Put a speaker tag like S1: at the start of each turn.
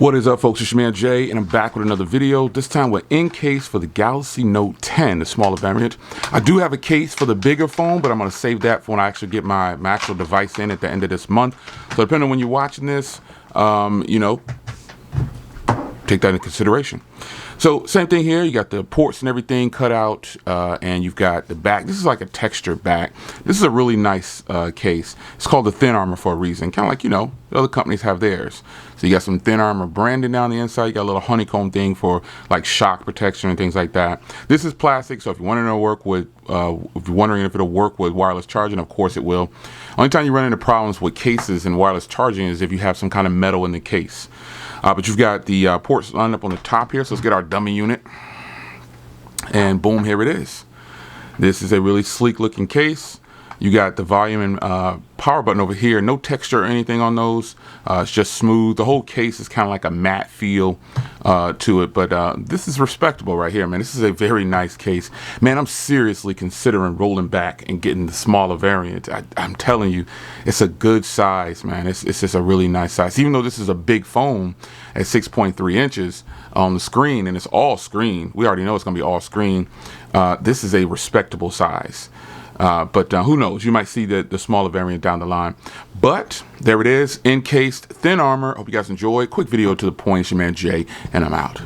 S1: What is up, folks? It's your man Jay, and I'm back with another video. This time with Encased for the Galaxy Note 10, the smaller variant. I do have a case for the bigger phone, but I'm going to save that for when I actually get my actual device in at the end of this month. So depending on when you're watching this, take that into consideration. So same thing here. You got the ports and everything cut out, and you've got the back. This is like a textured back. This is a really nice case. It's called the Thin Armor for a reason. Kind of like, the other companies have theirs. So you got some Thin Armor branding down the inside. You got a little honeycomb thing for like shock protection and things like that. This is plastic, so if you want to work with, if you're wondering if it'll work with wireless charging, of course it will. Only time you run into problems with cases and wireless charging is if you have some kind of metal in the case. But you've got the ports lined up on the top here, so let's get our dummy unit. And boom, here it is. This is a really sleek looking case. You got the volume and power button over here. No texture or anything on those. It's just smooth. The whole case is kind of like a matte feel to it. But this is respectable right here, man. This is a very nice case. Man, I'm seriously considering rolling back and getting the smaller variant. I'm telling you, it's a good size, man. It's just a really nice size. Even though this is a big phone at 6.3 inches on the screen, and it's all screen. We already know it's going to be all screen. This is a respectable size. But who knows? You might see the smaller variant down the line. But there it is, Encased Thin Armor. Hope you guys enjoy. Quick video to the point. It's your man Jay, and I'm out.